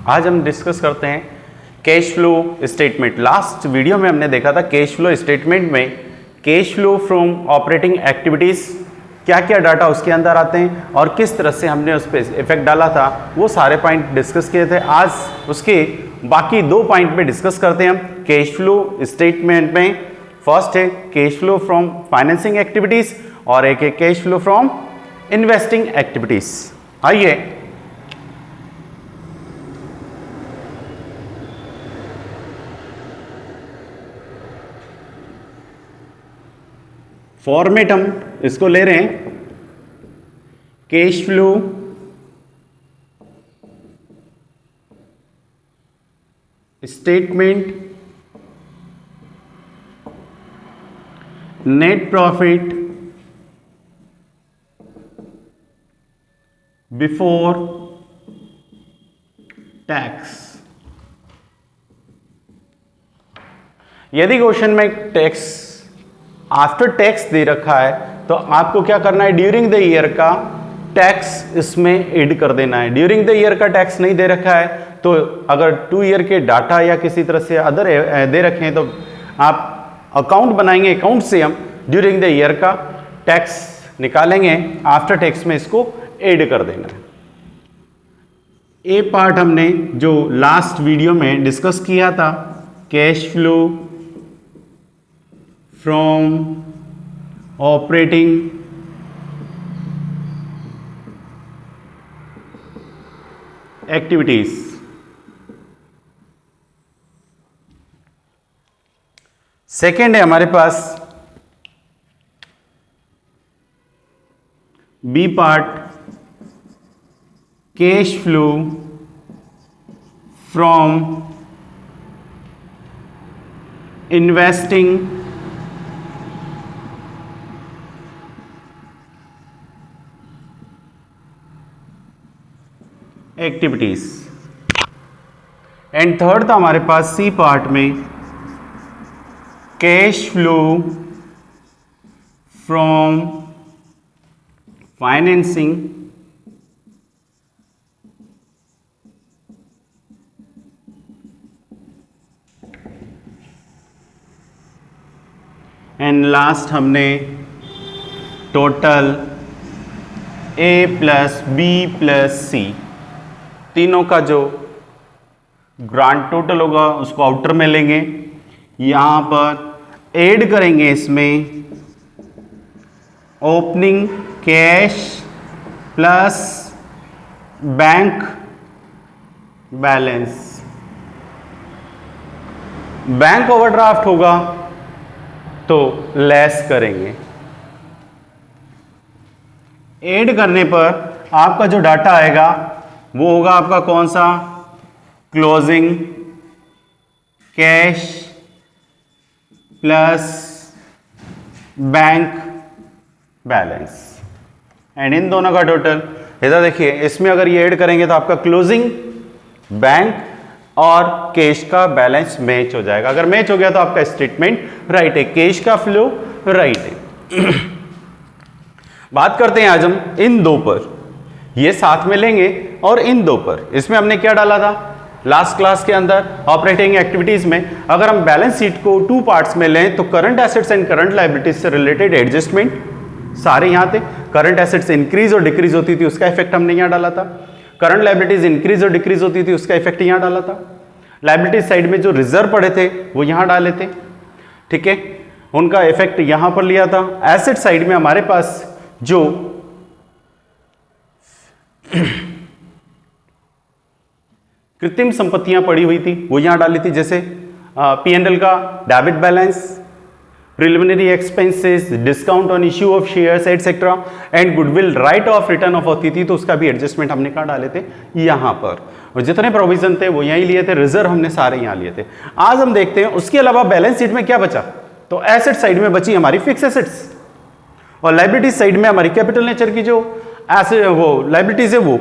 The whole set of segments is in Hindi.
आज हम डिस्कस करते हैं cash flow statement. Last video में हमने देखा था कैश फ्लो स्टेटमेंट में cash flow from operating activities, क्या क्या डाटा उसके अंदर आते हैं और किस तरह से हमने उस पर इफेक्ट डाला था, वो सारे पॉइंट डिस्कस किए थे। आज उसके बाकी 2 पॉइंट पे डिस्कस करते हैं हम कैश फ्लो स्टेटमेंट में। फर्स्ट है cash flow from financing activities और एक है cash flow from investing activities. आइए फॉर्मेट हम इसको ले रहे हैं cash flow statement, net profit before tax. यदि क्वेश्चन में टैक्स आफ्टर टैक्स दे रखा है तो आपको क्या करना है, ड्यूरिंग द ईयर का टैक्स इसमें ऐड कर देना है। ड्यूरिंग द ईयर का टैक्स नहीं दे रखा है तो अगर 2 ईयर के डाटा या किसी तरह से अदर दे रखे हैं तो आप अकाउंट बनाएंगे, अकाउंट से हम ड्यूरिंग द ईयर का टैक्स निकालेंगे, आफ्टर टैक्स में इसको ऐड कर देना है। ए पार्ट हमने जो लास्ट वीडियो में डिस्कस किया था, cash flow from operating activities. Second है हमारे पास B part, cash flow from investing activities. And third था हमारे पास सी पार्ट में cash flow from financing and last हमने total A plus B plus C, तीनों का जो ग्रांड टोटल होगा उसको आउटर में लेंगे, यहां पर ऐड करेंगे इसमें opening cash plus bank balance. Bank overdraft होगा तो लेस करेंगे। ऐड करने पर आपका जो डाटा आएगा वो होगा आपका कौन सा, closing cash plus bank balance. And in दोनों का टोटल इधर देखिए, इसमें अगर ये ऐड करेंगे तो आपका क्लोजिंग बैंक और कैश का बैलेंस मैच हो जाएगा। अगर मैच हो गया तो आपका स्टेटमेंट राइट है, कैश का फ्लो राइट है। बात करते हैं आज हम इन 2 पर, ये साथ में लेंगे और इन 2 पर। इसमें हमने क्या डाला था लास्ट क्लास के अंदर ऑपरेटिंग एक्टिविटीज में, अगर हम बैलेंस शीट को 2 पार्ट्स में लें तो current assets and current liabilities से रिलेटेड एडजस्टमेंट सारे यहां थे। करंट एसेट्स इंक्रीज और डिक्रीज होती थी, उसका इफेक्ट हमने यहां डाला था। करंट लायबिलिटीज इंक्रीज और डिक्रीज होती थी, उसका इफेक्ट यहां डाला था। लायबिलिटीज साइड में जो रिजर्व पड़े थे वो यहां डाले थे, ठीक है, उनका इफेक्ट यहां पर लिया था। एसेट साइड में हमारे पास जो कृत्रिम संपत्तियां पड़ी हुई थी वो यहां डाली थी, जैसे P&L का debit balance, preliminary expenses, discount on issue of shares etcetera and goodwill right of return of होती थी, तो उसका भी एडजस्टमेंट हमने कहां डाले थे, यहां पर। और जितने प्रोविजन थे वो यहीं लिए थे, रिजर्व हमने सारे यहां लिए थे। आज हम देखते हैं उसके अलावा बैलेंस शीट में क्या बचा, तो एसेट साइड में बची हमारी फिक्स एसेट्स और लायबिलिटी साइड में हमारी कैपिटल नेचर की जो एसेट वो लायबिलिटीज है वो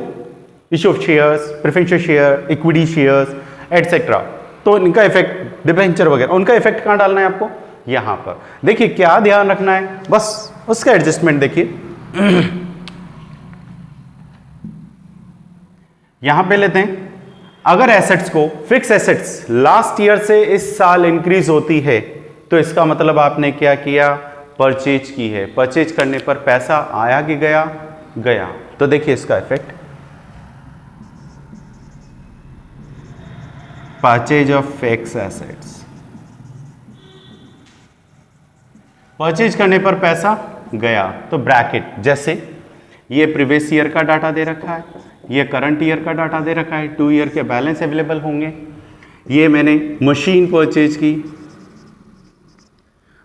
issue of shares, preferential share, equity shares etcetera, तो इनका इफेक्ट डिबेंचर वगैरह, उनका इफेक्ट कहां डालना है आपको, यहां पर। देखिए क्या ध्यान रखना है, बस उसका एडजस्टमेंट देखिए। यहां पे लेते हैं अगर एसेट्स को, फिक्स एसेट्स लास्ट ईयर से इस साल इंक्रीज होती है तो इसका मतलब आपने क्या किया, परचेज की है। परचेज करने पर पैसा आया कि गया, गया। तो देखिए इसका effect, purchase of fix assets, purchase करने पर पैसा गया तो ब्रैकेट, जैसे ये प्रीवियस ईयर का डाटा दे रखा है, ये करंट ईयर का डाटा दे रखा है, 2 ईयर के बैलेंस अवेलेबल होंगे। ये मैंने मशीन परचेज की,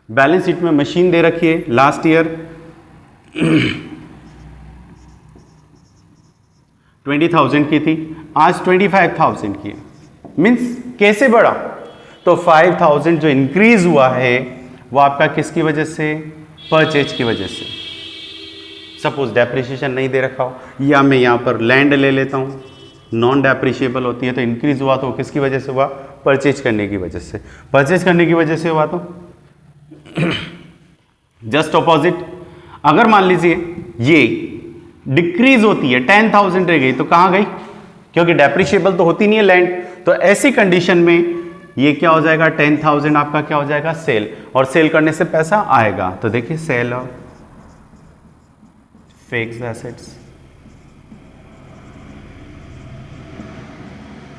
बैलेंस शीट में मशीन दे रखी है, लास्ट ईयर 20,000 की थी, आज 25,000 की है। मीन्स कैसे बढ़ा, तो 5,000 जो इंक्रीज हुआ है वो आपका किसकी वजह से, परचेज की वजह से। सपोज डेप्रिसिएशन नहीं दे रखा हो, या मैं यहां पर लैंड ले लेता हूं, नॉन डेप्रिशिएबल होती है, तो इंक्रीज हुआ तो किसकी वजह से हुआ, परचेज करने की वजह से। परचेज करने की वजह से हुआ तो जस्ट ऑपोजिट, अगर मान लीजिए ये डिक्रीज होती है, 10,000 रह गई तो कहां गई, क्योंकि डेप्रिशिएबल तो होती नहीं है लैंड, तो ऐसी कंडीशन में ये क्या हो जाएगा, 10,000 आपका क्या हो जाएगा, सेल, और सेल करने से पैसा आएगा। तो देखिए सेल ऑफ फिक्स्ड एसेट्स,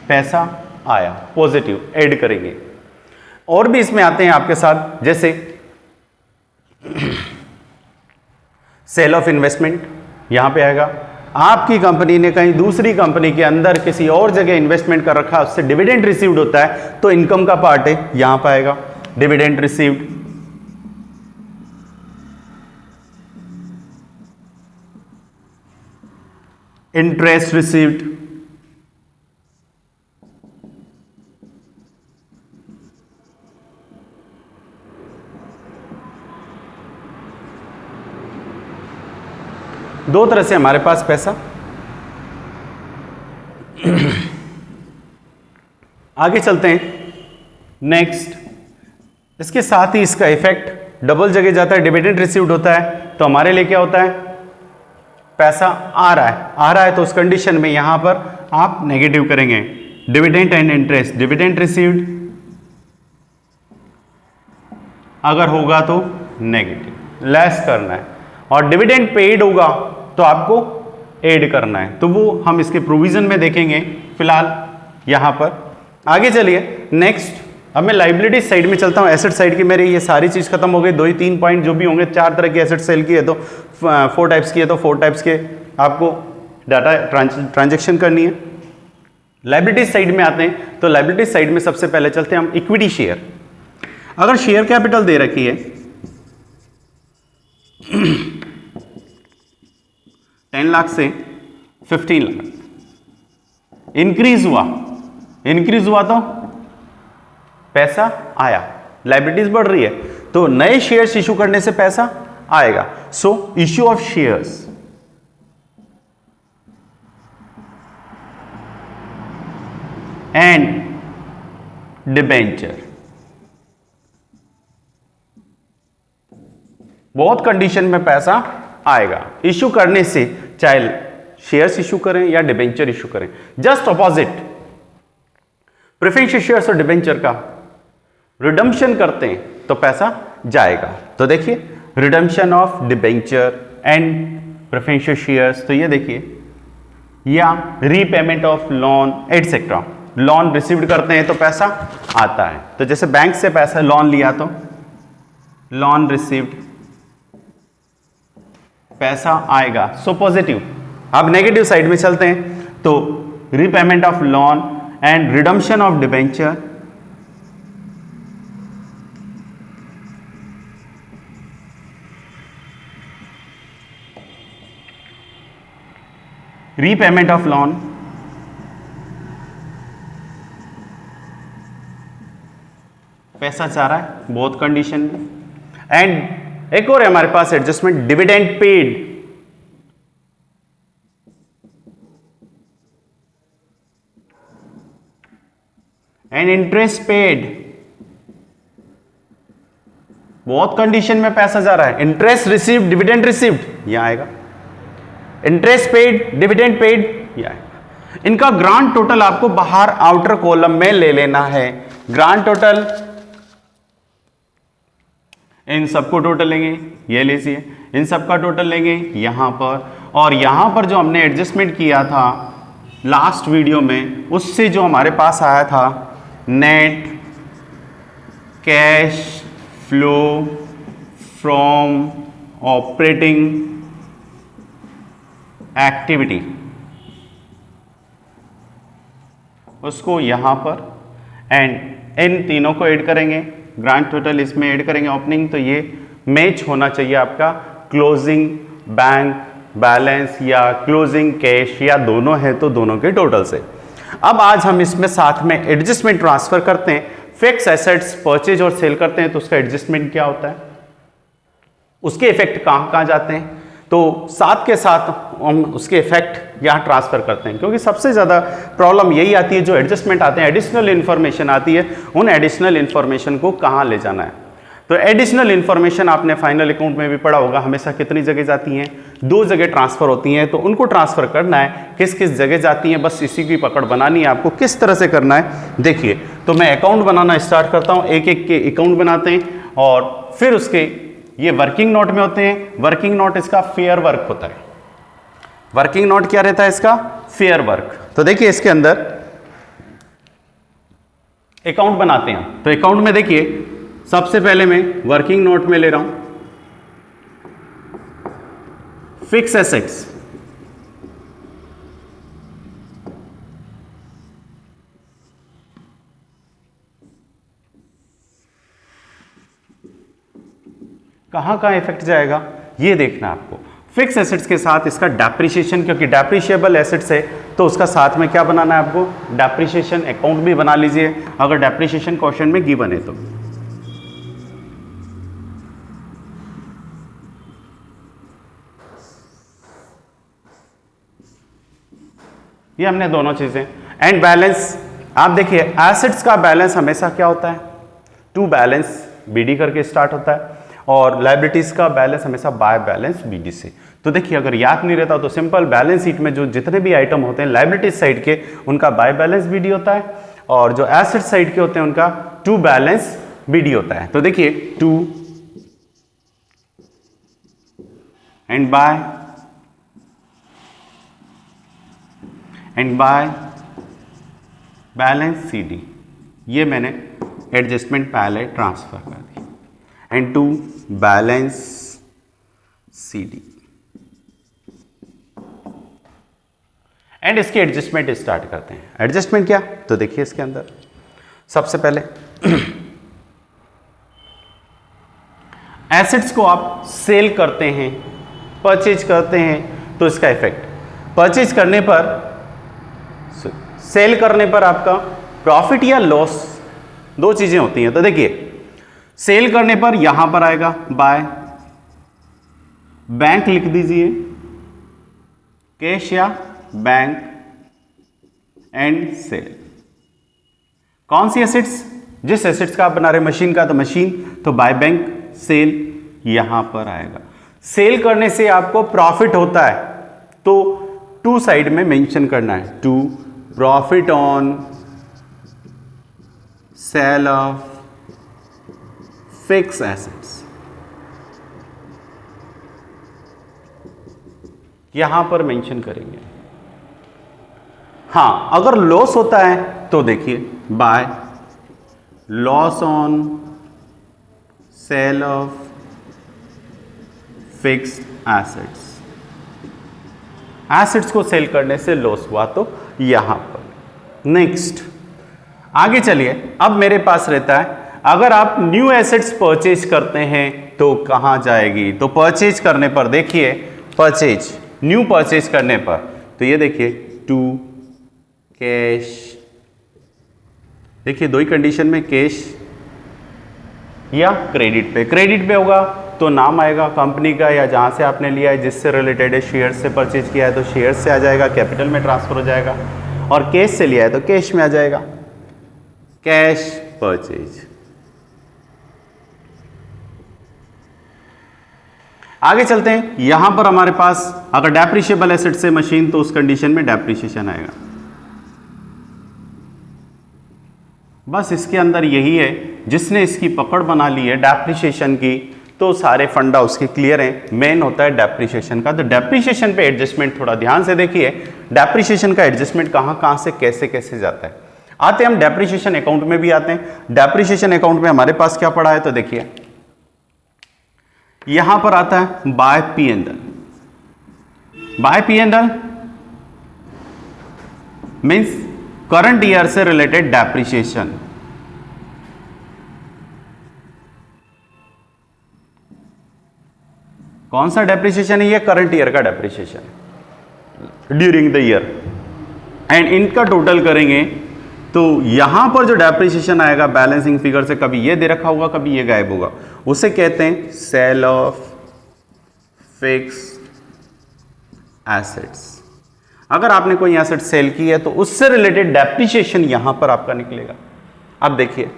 पैसा आया, पॉजिटिव ऐड करेंगे। और भी इसमें आते हैं आपके साथ, जैसे सेल ऑफ इन्वेस्टमेंट, यहां पे आएगा, आपकी कंपनी ने कहीं दूसरी कंपनी के अंदर किसी और जगह इन्वेस्टमेंट कर रखा है, उससे डिविडेंड रिसीव्ड होता है, तो इनकम का पार्ट है, यहां पर आएगा डिविडेंड रिसीव्ड। इंटरेस्ट रिसीव्ड, दो तरह से हमारे पास पैसा। आगे चलते हैं नेक्स्ट, इसके साथ ही इसका इफेक्ट डबल जगह जाता है, डिविडेंड रिसीव्ड होता है, तो हमारे लिए क्या होता है, पैसा आ रहा है, तो उस कंडीशन में यहां पर आप नेगेटिव करेंगे, dividend and interest, dividend received अगर होगा तो नेगेटिव, लेस करना है, और डिविडेंड पेड होगा तो आपको ऐड करना है, तो वो हम इसके प्रोविजन में देखेंगे, फिलहाल यहां पर। आगे चलिए नेक्स्ट, अब मैं लाइबिलिटी साइड में चलता हूं, एसेट साइड की मेरी ये सारी चीज खत्म हो गई, 2 ही 3 पॉइंट जो भी होंगे, 4 तरह की एसेट सेल की है तो 4 टाइप्स की है तो 4 टाइप्स के आपको डाटा ट्रांजेक्शन करनी है। लाइबिलिटी साइड में आते हैं, तो लाइबिलिटी साइड में सबसे पहले चलते हैं हम इक्विटी शेयर। अगर शेयर कैपिटल दे रखी है 10 लाख से 15 लाख, इंक्रीज हुआ तो पैसा आया, लाइबिलिटीज बढ़ रही है तो नए शेयर्स इशू करने से पैसा आएगा। So issue of shares, and debenture, बहुत कंडीशन में पैसा आएगा इशू करने से, चाहे शेयर्स इशू करें या डिबेंचर इशू करें। जस्ट ऑपोजिट, प्रेफरेंशियल शेयर्स और डिबेंचर का रिडम्पशन करते हैं तो पैसा जाएगा। तो देखिए redemption of debenture and preferential shares, तो ये देखिए, या repayment of loan etcetera, loan received करते हैं तो पैसा आता है, तो जैसे बैंक से पैसा लोन लिया तो लोन रिसीव्ड, पैसा आएगा, सो पॉजिटिव। अब नेगेटिव साइड में चलते हैं, तो repayment of loan and redemption of debenture, repayment of loan, पैसा चाह रहा है बहुत कंडीशन में, एंड एक और है हमारे पास adjustment, dividend paid, and interest paid, बहुत कंडीशन में पैसा जा रहा है, इंटरेस्ट रिसीव्ड, डिविडेंड रिसीव्ड, यहां आएगा, इंटरेस्ट पेड, डिविडेंड पेड, यहां आएगा। इनका ग्रांड टोटल आपको बाहर आउटर कॉलम में ले लेना है। ग्रांड टोटल इन सबको टोटल लेंगे, ये लीजिए, इन सबका टोटल लेंगे यहां पर, और यहां पर जो हमने एडजस्टमेंट किया था लास्ट वीडियो में, उससे जो हमारे पास आया था net cash flow from operating activity, उसको यहां पर एंड इन तीनों को ऐड करेंगे, ग्रांड टोटल इसमें ऐड करेंगे ओपनिंग, तो ये मैच होना चाहिए आपका क्लोजिंग बैंक बैलेंस या क्लोजिंग कैश, या दोनों है तो दोनों के टोटल से। अब आज हम इसमें साथ में एडजस्टमेंट ट्रांसफर करते हैं, फिक्स एसेट्स परचेज और सेल करते हैं, तो उसका एडजस्टमेंट क्या होता है, उसके इफेक्ट कहां कहां जाते हैं, तो साथ के साथ हम उसके इफेक्ट यहां ट्रांसफर करते हैं, क्योंकि सबसे ज़्यादा प्रॉब्लम यही आती है, जो एडजस्टमेंट आते हैं, एडिशनल इन्फॉर्मेशन आती है, उन एडिशनल इन्फॉर्मेशन को कहां ले जाना है। तो एडिशनल इन्फॉर्मेशन आपने फाइनल अकाउंट में भी पढ़ा होगा, हमेशा कितनी जगह जाती हैं, 2 जगह ट्रांसफर होती हैं, तो उनको ट्रांसफर करना है, किस किस जगह जाती हैं, बस इसी की पकड़ बनानी है आपको, किस तरह से करना है देखिए। तो मैं अकाउंट बनाना स्टार्ट करता हूं, एक एक के अकाउंट बनाते हैं, और फिर उसके ये वर्किंग नोट में होते हैं। वर्किंग नोट इसका फेयर वर्क होता है। वर्किंग नोट क्या रहता है इसका, फेयर वर्क। तो देखिए इसके अंदर अकाउंट बनाते हैं, तो अकाउंट में देखिए सबसे पहले मैं वर्किंग नोट में ले रहा हूं फिक्स एसेट्स, कहां कहां इफेक्ट जाएगा ये देखना आपको। फिक्स एसेट्स के साथ इसका डेप्रिसिएशन, क्योंकि डेप्रिशिएबल एसेट्स है तो उसका साथ में क्या बनाना है आपको, डेप्रिसिएशन अकाउंट भी बना लीजिए, अगर डेप्रिसिएशन क्वेश्चन में गिवन है तो। ये हमने दोनों चीजें। एंड बैलेंस, आप देखिए एसेट्स का बैलेंस हमेशा क्या होता है, टू बैलेंस बीडी करके स्टार्ट होता है, और लायबिलिटीज का बैलेंस हमेशा बाय बैलेंस बीडी से। तो देखिए अगर याद नहीं रहता तो सिंपल बैलेंस शीट में जो जितने भी आइटम होते हैं लायबिलिटीज साइड के, उनका बाय बैलेंस बीडी होता है, और जो एसेट साइड के होते हैं उनका टू बैलेंस बीडी होता है। तो देखिए to and by balance CD, ये मैंने एडजस्टमेंट पहले ट्रांसफर कर दी, and to balance CD, and इसकी एडजस्टमेंट स्टार्ट करते हैं। एडजस्टमेंट क्या, तो देखिए इसके अंदर सबसे पहले एसेट्स को आप सेल करते हैं, परचेज करते हैं, तो इसका इफेक्ट, परचेज करने पर, सेल करने पर आपका प्रॉफिट या लॉस, दो चीजें होती हैं। तो देखिए सेल करने पर यहां पर आएगा बाय, बैंक लिख दीजिए, कैश या बैंक, एंड सेल। कौन सी एसेट्स, जिस एसेट्स का आप बना रहे मशीन का, तो मशीन, तो बाय बैंक, सेल यहां पर आएगा। सेल करने से आपको प्रॉफिट होता है, तो टू साइड में मेंशन करना है, to profit on sale of fix assets, यहां पर मेंशन करेंगे। हां अगर लॉस होता है तो देखिए by loss on sale of fixed assets, assets को सेल करने से लॉस हुआ तो यहां पर। नेक्स्ट आगे चलिए, अब मेरे पास रहता है अगर आप न्यू एसेट्स परचेज करते हैं तो कहां जाएगी, तो परचेज करने पर देखिए, परचेज न्यू परचेज करने पर, तो ये देखिए टू कैश, देखिए दो ही कंडीशन में, कैश या क्रेडिट पे। क्रेडिट पे होगा तो नाम आएगा कंपनी का या जहां से आपने लिया है, जिससे रिलेटेड है, शेयर से परचेज किया है तो शेयर से आ जाएगा, कैपिटल में ट्रांसफर हो जाएगा, और कैश से लिया है तो कैश में आ जाएगा, कैश परचेज। आगे चलते हैं, यहां पर हमारे पास अगर डेप्रिशिएबल एसेट से मशीन, तो उस कंडीशन में डेप्रिसिएशन आएगा। बस इसके अंदर यही है, जिसने इसकी पकड़ बना ली है डेप्रिसिएशन की, तो सारे फंडा उसके क्लियर हैं। मेन होता है डेप्रिसिएशन का। तो डेप्रिसिएशन पे एडजस्टमेंट थोड़ा ध्यान से देखिए, डेप्रिसिएशन का एडजस्टमेंट कहाँ कहाँ से कैसे कैसे जाता है। आते हम डेप्रिसिएशन अकाउंट में भी आते हैं। डेप्रिसिएशन अकाउंट में हमारे पास क्या पड़ा है, तो देखिए यहां पर आता है bye P and L. Bye P and L means current year से रिलेटेड डेप्रिसिएशन। कौन सा डेप्रिसिएशन है ये, करंट ईयर का depreciation during the year. And इनका टोटल करेंगे तो यहां पर जो डेप्रिसिएशन आएगा बैलेंसिंग फिगर से, कभी ये दे रखा होगा कभी ये गायब होगा, उसे कहते हैं सेल ऑफ फिक्स्ड एसेट्स। अगर आपने कोई एसेट सेल की है तो उससे रिलेटेड डेप्रिसिएशन यहां पर आपका निकलेगा। अब देखिए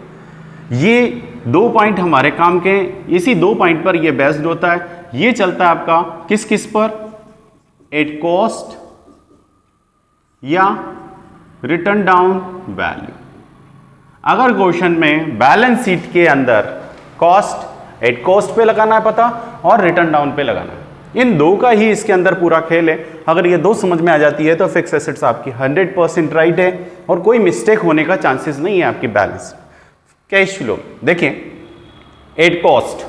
ये 2 पॉइंट हमारे काम के, इसी 2 पॉइंट पर ये बेस्ड होता है। ये चलता है आपका किस किस पर, एट कॉस्ट या रिटर्न डाउन वैल्यू। अगर क्वेश्चन में बैलेंस शीट के अंदर कॉस्ट एट कॉस्ट पे लगाना है पता, और रिटर्न डाउन पे लगाना है, इन दो का ही इसके अंदर पूरा खेल है। अगर ये दो समझ में आ जाती है तो फिक्स एसेट्स आपकी 100% राइट है और कोई मिस्टेक होने का चांसेस नहीं है आपकी बैलेंस कैश फ्लो। देखिए एट कॉस्ट,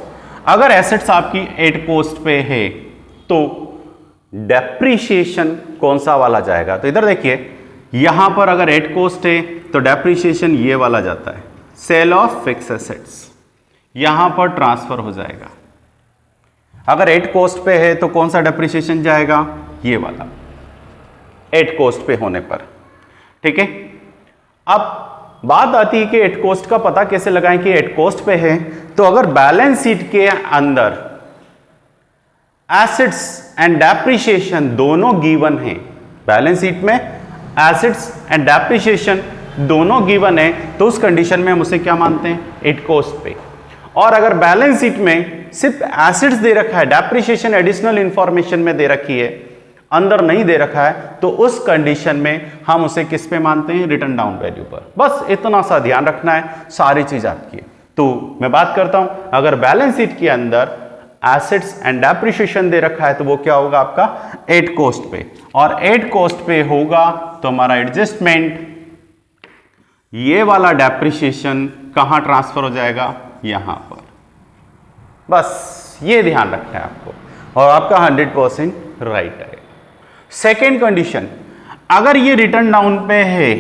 अगर एसेट्स आपकी एट कॉस्ट पे है तो डेप्रिसिएशन कौन सा वाला जाएगा, तो इधर देखिए यहां पर अगर एट कॉस्ट है तो डेप्रिसिएशन ये वाला जाता है, सेल ऑफ फिक्स एसेट्स, यहां पर ट्रांसफर हो जाएगा। अगर एट कॉस्ट पे है तो कौन सा डेप्रिसिएशन जाएगा, ये वाला एट कॉस्ट पे होने पर। ठीक है, अब बात आती है कि एट कॉस्ट का पता कैसे लगाएं कि एट कॉस्ट पे है। तो अगर बैलेंस शीट के अंदर एसेट्स एंड डेप्रिसिएशन दोनों गिवन है, बैलेंस शीट में एसेट्स एंड डेप्रिसिएशन दोनों गिवन है, तो उस कंडीशन में हम उसे क्या मानते हैं, एट कॉस्ट पे। और अगर बैलेंस शीट में सिर्फ एसेट्स दे रखा है, डेप्रिसिएशन एडिशनल इंफॉर्मेशन में दे रखी है, अंदर नहीं दे रखा है, तो उस कंडीशन में हम उसे किस पे मानते हैं, रिटर्न डाउन वैल्यू पर। बस इतना सा ध्यान रखना है, सारी चीज आपकी है। तो मैं बात करता हूं, अगर बैलेंस शीट के अंदर एसेट्स एंड डेप्रिसिएशन दे रखा है तो वो क्या होगा आपका एट कॉस्ट पे, और एट कॉस्ट पे होगा तो हमारा एडजस्टमेंट ये वाला डेप्रिसिएशन कहां ट्रांसफर हो जाएगा, यहां पर। बस ये ध्यान रखना है आपको, और आपका 100% राइट है। सेकेंड कंडीशन, अगर ये रिटर्न डाउन पे है,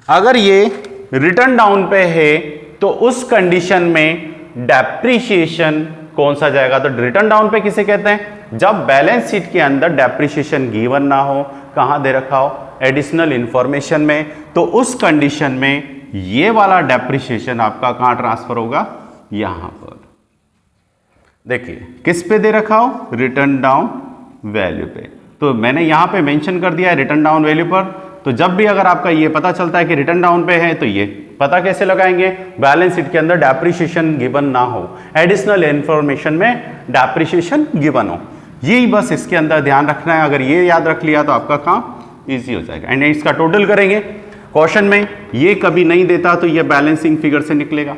अगर ये रिटर्न डाउन पे है तो उस कंडीशन में डेप्रिसिएशन कौन सा जाएगा, तो रिटर्न डाउन पे किसे कहते हैं, जब बैलेंस शीट के अंदर डेप्रिसिएशन गिवन ना हो, कहां दे रखा हो, एडिशनल इंफॉर्मेशन में, तो उस कंडीशन में ये वाला डेप्रिसिएशन आपका कहां ट्रांसफर होगा, यहां पर। देखिए किस पे दे रखा हो, रिटर्न डाउन वैल्यू पे। तो मैंने यहां पे मेंशन कर दिया है रिटर्न डाउन वैल्यू पर। तो जब भी अगर आपका ये पता चलता है कि रिटर्न डाउन पे है, तो ये पता कैसे लगाएंगे, बैलेंस शीट के अंदर डेप्रिसिएशन गिवन ना हो, एडिशनल इंफॉर्मेशन में डेप्रिसिएशन गिवन हो। यही बस इसके अंदर ध्यान रखना है। अगर ये याद रख लिया तो आपका काम इजी हो जाएगा। एंड इसका टोटल करेंगे, क्वेश्चन में ये कभी नहीं देता तो ये बैलेंसिंग फिगर से निकलेगा।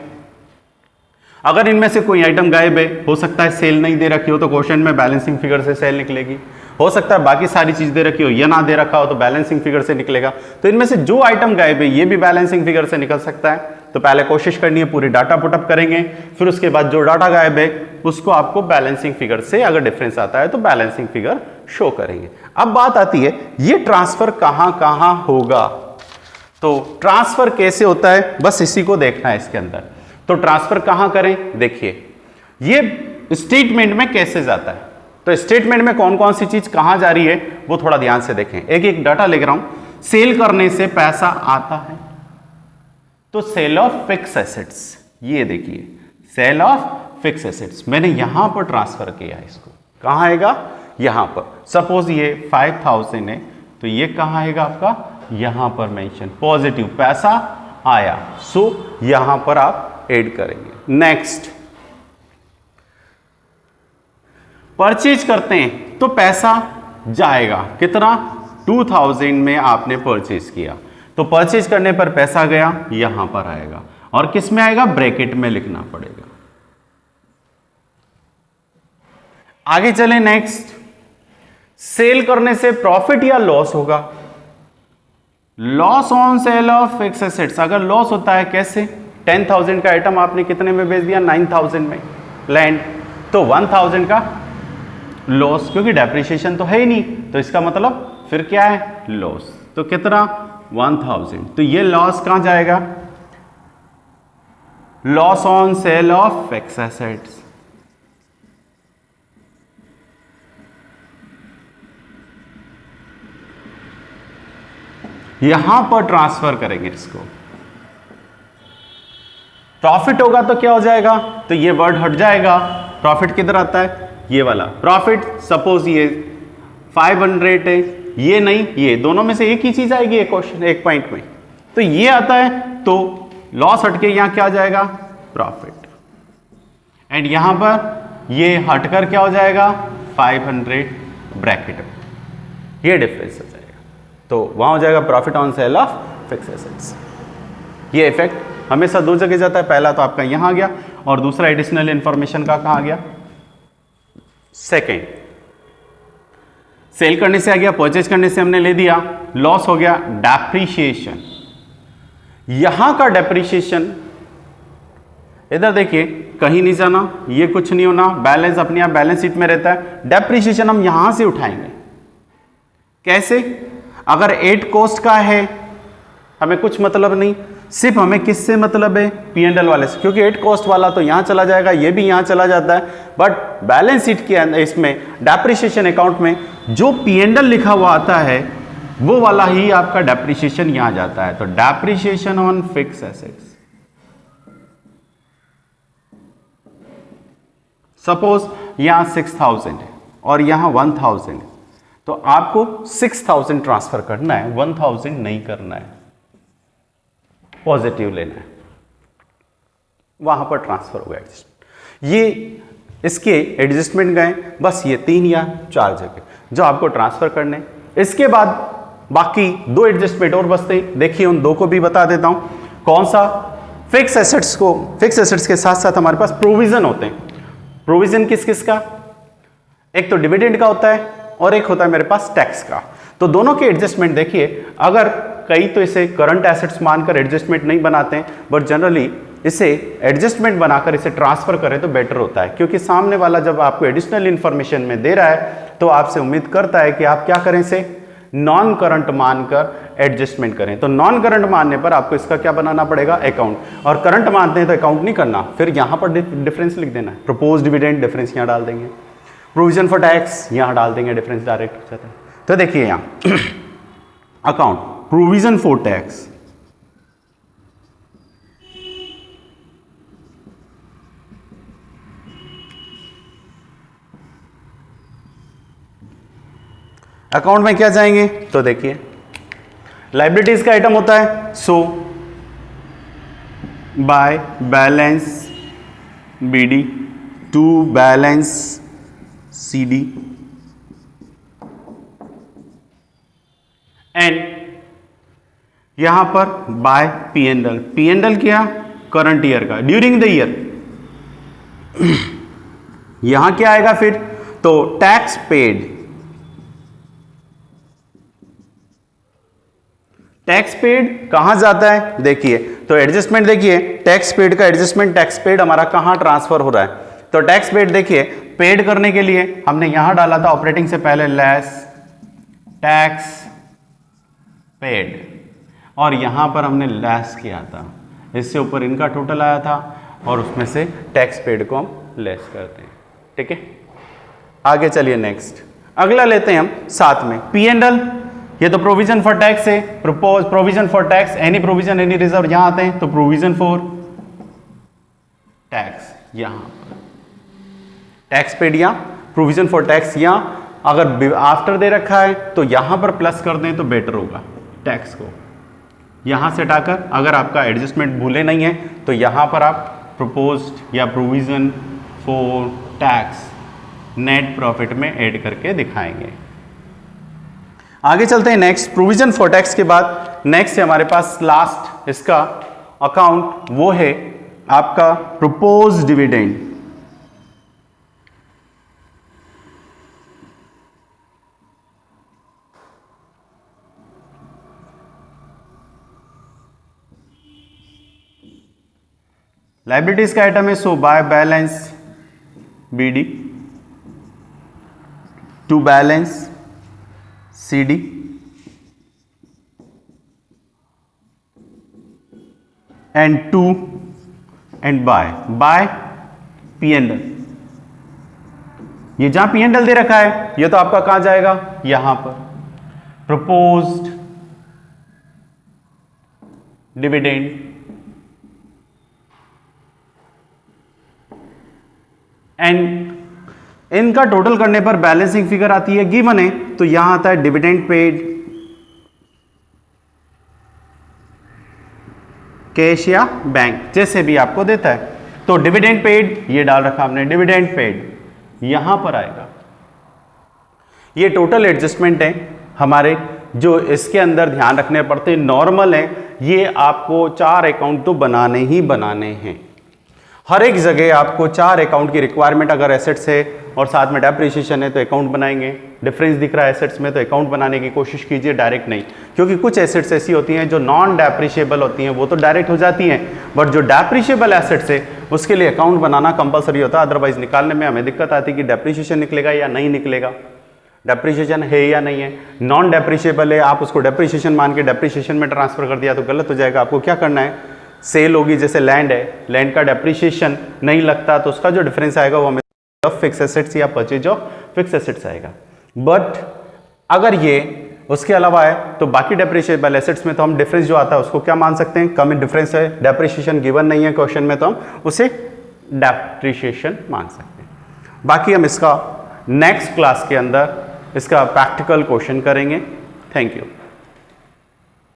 अगर इनमें से कोई आइटम गायब है, हो सकता है सेल नहीं दे रखी हो तो क्वेश्चन में बैलेंसिंग फिगर से सेल निकलेगी, हो सकता है बाकी सारी चीज दे रखी हो, ये ना दे रखा हो तो बैलेंसिंग फिगर से निकलेगा। तो इनमें से जो आइटम गायब है ये भी बैलेंसिंग फिगर से निकल सकता है। तो पहले कोशिश करनी है, पूरी डाटा पुटअप करेंगे, फिर उसके बाद जो डाटा गायब है उसको आपको बैलेंसिंग फिगर से, अगर डिफरेंस आता है तो बैलेंसिंग फिगर शो करेंगे। अब बात आती है ये ट्रांसफर कहां कहां होगा, तो ट्रांसफर कैसे होता है, बस इसी को देखना है इसके अंदर। तो ट्रांसफर कहां करें, देखिए ये स्टेटमेंट में कैसे जाता है। तो स्टेटमेंट में कौन कौन सी चीज कहां जा रही है वो थोड़ा ध्यान से देखें। एक एक डाटा लिख रहा हूं। सेल करने से पैसा आता है तो सेल ऑफ फिक्स एसेट्स, ये देखिए सेल ऑफ फिक्स एसेट्स मैंने यहां पर ट्रांसफर किया है, इसको कहां आएगा, यहां पर। सपोज ये 5000 है तो ये कहां आएगा आपका, यहां पर मेंशन पॉजिटिव पैसा आया, सो यहां पर आप ऐड करेंगे। नेक्स्ट, परचेज करते हैं तो पैसा जाएगा कितना, 2000 में आपने परचेज किया, तो परचेज करने पर पैसा गया, यहां पर आएगा और किस में आएगा, ब्रैकेट में लिखना पड़ेगा। आगे चले नेक्स्ट, सेल करने से प्रॉफिट या लॉस होगा। Loss on sale of fix assets, अगर लॉस होता है कैसे, 10,000 का आइटम आपने कितने में बेच दिया, 9,000 में लैंड, तो 1,000 का लॉस, क्योंकि डेप्रिसिएशन तो है ही नहीं, तो इसका मतलब फिर क्या है, लॉस। तो कितना, 1,000। तो ये लॉस कहां जाएगा, loss on sale of fix assets. यहां पर ट्रांसफर करेंगे इसको। प्रॉफिट होगा तो क्या हो जाएगा, तो ये वर्ड हट जाएगा। प्रॉफिट किधर आता है, ये वाला प्रॉफिट। सपोज ये 500 है, ये नहीं, ये दोनों में से एक ही चीज आएगी एक क्वेश्चन, एक पॉइंट में, तो ये आता है, तो लॉस हटके यहां क्या जाएगा, प्रॉफिट। एंड यहां पर ये हटकर क्या हो जाएगा, 500 ब्रैकेट में, ये डिफरेंस हो जाएगा। तो वहां हो जाएगा profit on sale of fix assets. ये इफेक्ट हमेशा दो जगह जाता है, पहला तो आपका यहां आ गया और दूसरा एडिशनल इंफॉर्मेशन का कहां आ गया, सेकेंड। सेल करने से आ गया, परचेज करने से हमने ले दिया, लॉस हो गया, डेप्रीशिएशन। यहां का डेप्रीशिएशन इधर देखिए, कहीं नहीं जाना, ये कुछ नहीं होना, बैलेंस अपने आप बैलेंस शीट में रहता है। डेप्रीशिएशन हम यहां से उठाएंगे, कैसे, अगर 8 कॉस्ट का है, हमें कुछ मतलब नहीं, सिर्फ हमें किससे मतलब है, P&L वाले से, क्योंकि 8 कॉस्ट वाला तो यहां चला जाएगा, ये भी यहां चला जाता है, बट बैलेंस शीट के अंदर इसमें डेप्रिसिएशन अकाउंट में जो P&L लिखा हुआ आता है वो वाला ही आपका डेप्रिसिएशन यहां जाता है। तो depreciation on fix assets, suppose यहां 6,000 है और यहां 1,000 है, तो आपको 6,000 ट्रांसफर करना है, 1,000 नहीं करना है, पॉजिटिव लेना है, वहां पर ट्रांसफर होगा एडजस्टमेंट। ये इसके एडजस्टमेंट गए, बस ये 3 या 4 जगह जो आपको ट्रांसफर करने। इसके बाद बाकी 2 एडजस्टमेंट और बचते, देखिए उन 2 को भी बता देता हूं। कौन सा, फिक्स एसेट्स को, फिक्स एसेट्स के साथ साथ हमारे पास प्रोविजन होते हैं। प्रोविजन किस किस का, एक तो डिविडेंड का होता है और एक होता है मेरे पास टैक्स का। तो दोनों के एडजस्टमेंट देखिए, अगर कई तो इसे करंट एसेट्स मानकर एडजस्टमेंट नहीं बनाते हैं, बट जनरली इसे एडजस्टमेंट बनाकर इसे ट्रांसफर करें तो बेटर होता है, क्योंकि सामने वाला जब आपको एडिशनल इंफॉर्मेशन में दे रहा है तो आपसे उम्मीद करता है कि आप क्या करें, इसे नॉन करंट मानकर एडजस्टमेंट करें। तो नॉन करंट मानने पर आपको इसका क्या बनाना पड़ेगा, अकाउंट, और करंट मानते हैं तो अकाउंट नहीं करना, फिर यहां पर डिफरेंस लिख देना है। प्रपोज डिविडेंड डिफरेंस यहां डाल देंगे, प्रोविजन फॉर टैक्स यहां डाल देंगे, डिफरेंस डायरेक्ट हो जाता है। तो देखिए यहां account, provision for tax, account में क्या जाएंगे, तो देखिए लाइबिलिटीज का आइटम होता है, so by balance BD to balance CD and यहां पर बाय P&L। P&L क्या, करंट ईयर का, ड्यूरिंग द ईयर। यहां क्या आएगा फिर, तो टैक्स पेड, टैक्स पेड कहां जाता है, देखिए तो एडजस्टमेंट देखिए, टैक्स पेड का एडजस्टमेंट, टैक्स पेड हमारा कहां ट्रांसफर हो रहा है, तो टैक्स पेड देखिए, पेड करने के लिए हमने यहां डाला था ऑपरेटिंग से पहले लेस टैक्स पेड, और यहां पर हमने लेस किया था, इससे ऊपर इनका टोटल आया था और उसमें से टैक्स पेड को हम लेस करते हैं। ठीक है, आगे चलिए नेक्स्ट, अगला लेते हैं हम साथ में P&L। ये तो प्रोविजन फॉर टैक्स है, propose provision for tax, any provision any reserve यहां आते हैं, तो प्रोविजन फॉर टैक्स यहां पर, टैक्स पेड यहां, प्रोविजन फॉर टैक्स यहां, अगर आफ्टर दे रखा है तो यहां पर प्लस कर दें तो बेटर होगा, टैक्स को यहां से हटाकर, अगर आपका एडजस्टमेंट भूले नहीं है तो यहां पर आप प्रोपोज्ड या provision for tax net profit में ऐड करके दिखाएंगे। आगे चलते हैं नेक्स्ट, प्रोविजन फॉर टैक्स के बाद नेक्स्ट है हमारे पास लास्ट इसका अकाउंट, वो है आपका प्रोपोज डिविडेंड। लाइबिलिटीज का आइटम है, so by balance BD to balance CD and to and by P and L. ये जहां पी एंड एल दे रखा है ये तो आपका कहां जाएगा, यहां पर प्रपोज्ड डिविडेंड एंड इनका टोटल करने पर बैलेंसिंग फिगर आती है, गिवन है तो यहां आता है डिविडेंड पेड कैश या बैंक, जैसे भी आपको देता है। तो डिविडेंड पेड ये डाल रखा हमने, डिविडेंड पेड यहां पर आएगा। ये टोटल एडजस्टमेंट है हमारे, जो इसके अंदर ध्यान रखने पड़ते, नॉर्मल है। ये आपको 4 अकाउंट तो बनाने ही बनाने हैं, हर एक जगह आपको 4 अकाउंट की रिक्वायरमेंट। अगर एसेट्स है और साथ में डेप्रिसिएशन है तो अकाउंट बनाएंगे, डिफरेंस दिख रहा है एसेट्स में तो अकाउंट बनाने की कोशिश कीजिए, डायरेक्ट नहीं, क्योंकि कुछ एसेट्स ऐसी होती हैं जो नॉन डेप्रिशिएबल होती हैं, वो तो डायरेक्ट हो जाती हैं, बट जो डेप्रिशिएबल एसेट्स है उसके लिए अकाउंट बनाना कंपलसरी होता है, अदरवाइज निकालने में हमें दिक्कत आती है कि डेप्रिशिएशन निकलेगा या नहीं निकलेगा, डेप्रिशिएशन है या नहीं है। नॉन डेप्रिशिएबल है, आप उसको डेप्रिशिएशन मान के डेप्रिशिएशन में ट्रांसफर कर दिया तो गलत हो जाएगा। आपको क्या करना है, सेल होगी, जैसे लैंड है, लैंड का डेप्रिशिएशन नहीं लगता तो उसका जो डिफरेंस आएगा वो हमें फिक्स एसेट्स या परचेज ऑफ फिक्स एसेट्स आएगा। बट अगर ये उसके अलावा है तो बाकी डेप्रिशिएबल एसेट्स में तो हम डिफरेंस जो आता है उसको क्या मान सकते हैं, कम डिफरेंस है, डेप्रिशिएशन गिवन नहीं है क्वेश्चन में तो हम उसे डेप्रिशिएशन मान सकते हैं। बाकी हम इसका नेक्स्ट क्लास के अंदर इसका प्रैक्टिकल क्वेश्चन करेंगे। Thank you.